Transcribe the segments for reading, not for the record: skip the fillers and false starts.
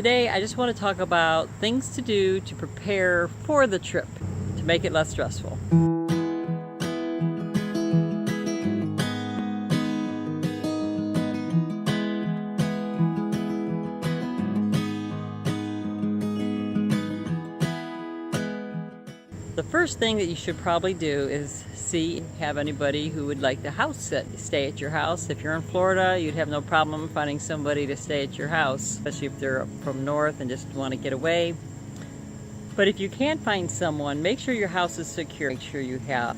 today I just want to talk about things to do to prepare for the trip to make it less stressful. The first thing that you should probably do is have anybody who would like to house sit, stay at your house. If you're in Florida, you'd have no problem finding somebody to stay at your house, especially if they're from north and just want to get away. But if you can't find someone, make sure your house is secure. Make sure you have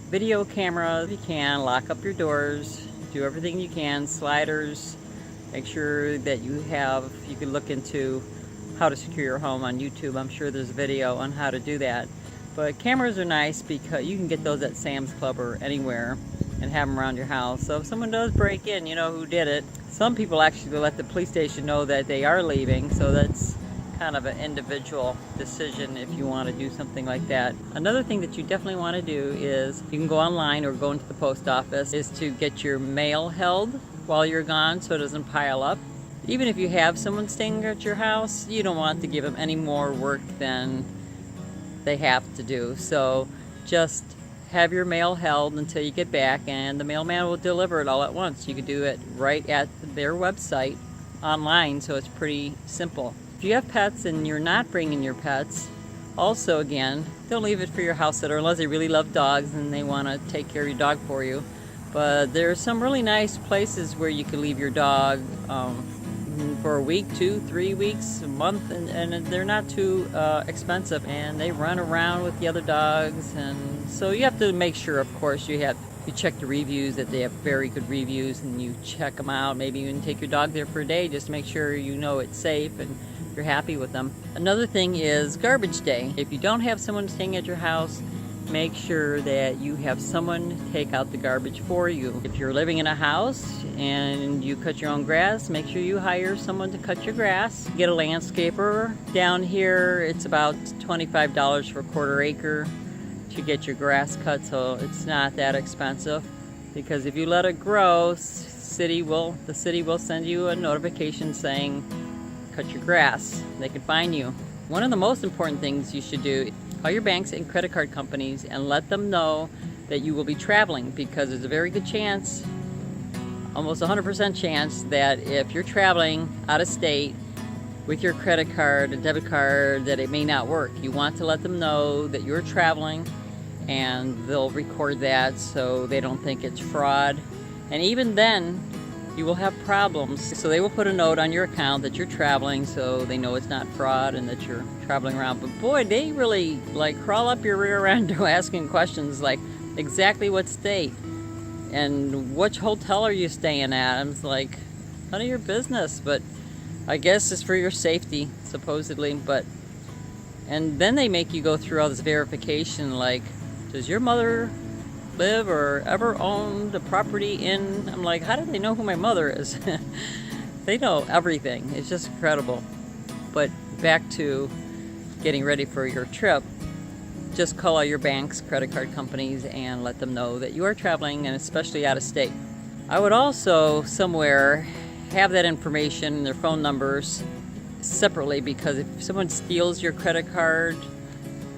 video cameras. If you can, lock up your doors, do everything you can, sliders. Make sure that you can look into how to secure your home on YouTube. I'm sure there's a video on how to do that. But cameras are nice because you can get those at Sam's Club or anywhere and have them around your house. So if someone does break in, you know who did it. Some people actually let the police station know that they are leaving, so that's kind of an individual decision if you want to do something like that. Another thing that you definitely want to do is, you can go online or go into the post office, is to get your mail held while you're gone so it doesn't pile up. Even if you have someone staying at your house, you don't want to give them any more work than they have to do. So just have your mail held until you get back, and the mailman will deliver it all at once. You can do it right at their website online, so it's pretty simple. If you have pets and you're not bringing your pets, also again, don't leave it for your house sitter unless they really love dogs and they want to take care of your dog for you. But there are some really nice places where you can leave your dog for a week, 2, 3 weeks, a month, and they're not too expensive, and they run around with the other dogs. And so you have to make sure, of course, you check the reviews, that they have very good reviews, and you check them out. Maybe you can take your dog there for a day just to make sure you know it's safe and you're happy with them. Another thing is garbage day. If you don't have someone staying at your house, make sure that you have someone take out the garbage for you. If you're living in a house and you cut your own grass, make sure you hire someone to cut your grass. Get a landscaper. Down here, it's about $25 for a quarter acre to get your grass cut, so it's not that expensive. Because if you let it grow, the city will send you a notification saying, cut your grass. They can fine you. One of the most important things you should do, call your banks and credit card companies and let them know that you will be traveling, because there's a very good chance, almost 100% chance, that if you're traveling out of state with your credit card and debit card, that it may not work. You want to let them know that you're traveling, and they'll record that so they don't think it's fraud. And even then, you will have problems. So they will put a note on your account that you're traveling, so they know it's not fraud and that you're traveling around. But boy, they really crawl up your rear end asking questions like exactly what state and which hotel are you staying at. I'm like, none of your business, but I guess it's for your safety, supposedly. And then they make you go through all this verification, like, does your mother live or ever owned a property in... I'm like, how do they know who my mother is? They know everything. It's just incredible. But back to getting ready for your trip, just call all your banks, credit card companies, and let them know that you are traveling, and especially out of state. I would also somewhere have that information, their phone numbers, separately, because if someone steals your credit card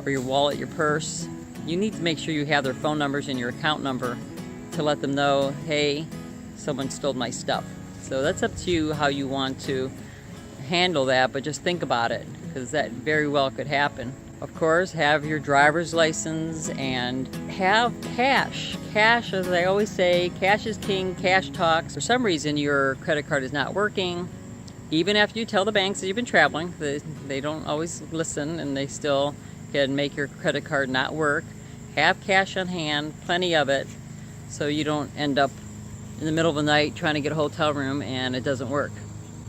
or your wallet, your purse, you need to make sure you have their phone numbers and your account number to let them know, hey, someone stole my stuff. So that's up to you how you want to handle that, but just think about it, because that very well could happen. Of course, have your driver's license and have cash. Cash, as I always say, cash is king, cash talks. For some reason, your credit card is not working. Even after you tell the banks that you've been traveling, they don't always listen, and they still can make your credit card not work. Have cash on hand, plenty of it, so you don't end up in the middle of the night trying to get a hotel room and it doesn't work.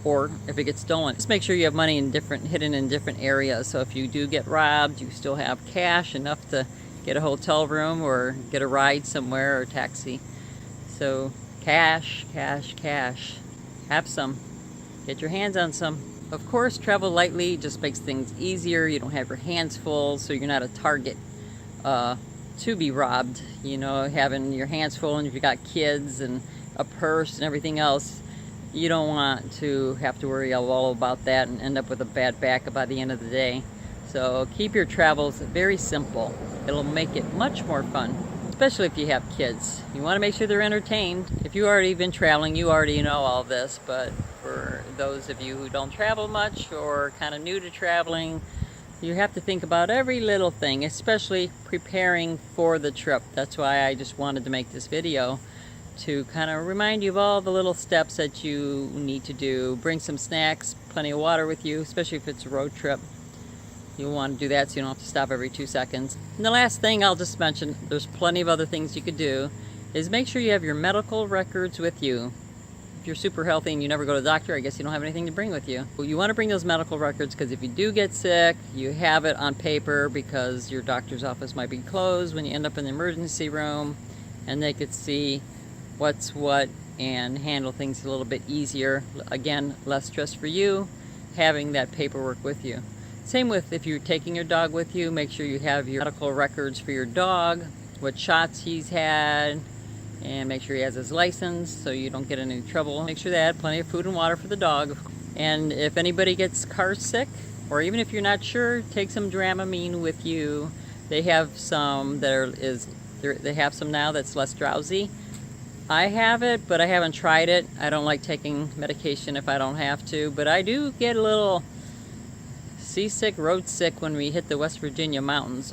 Or if it gets stolen, just make sure you have money hidden in different areas, so if you do get robbed, you still have cash enough to get a hotel room or get a ride somewhere or taxi. So cash, cash, cash. Have some. Get your hands on some. Of course, travel lightly just makes things easier. You don't have your hands full, so you're not a target to be robbed. You know, having your hands full, and if you got kids and a purse and everything else, You don't want to have to worry all about that and end up with a bad back by the end of the day. So keep your travels very simple. It'll make it much more fun, especially if you have kids. You want to make sure they're entertained. If you've already been traveling, you already know all this, but for those of you who don't travel much or kind of new to traveling, you have to think about every little thing, especially preparing for the trip. That's why I just wanted to make this video, to kind of remind you of all the little steps that you need to do. Bring some snacks, plenty of water with you, especially if it's a road trip. You'll want to do that so you don't have to stop every 2 seconds. And the last thing I'll just mention, there's plenty of other things you could do, is make sure you have your medical records with you. If you're super healthy and you never go to the doctor, I guess you don't have anything to bring with you. Well, you want to bring those medical records because if you do get sick, you have it on paper, because your doctor's office might be closed when you end up in the emergency room, and they could see what's what and handle things a little bit easier. Again, less stress for you, having that paperwork with you. Same with if you're taking your dog with you, make sure you have your medical records for your dog, what shots he's had, and make sure he has his license so you don't get in any trouble. Make sure they had plenty of food and water for the dog. And if anybody gets car sick, or even if you're not sure, take some Dramamine with you. They have some they have some now that's less drowsy. I have it, but I haven't tried it. I don't like taking medication if I don't have to, but I do get a little seasick, road sick when we hit the West Virginia mountains.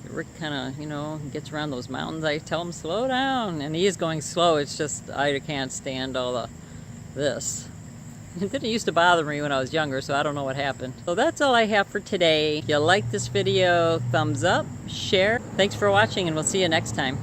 Rick kind of, gets around those mountains. I tell him, slow down, and he is going slow. It's just I can't stand all this. It didn't used to bother me when I was younger, so I don't know what happened. So that's all I have for today. If you like this video, thumbs up, share. Thanks for watching, and we'll see you next time.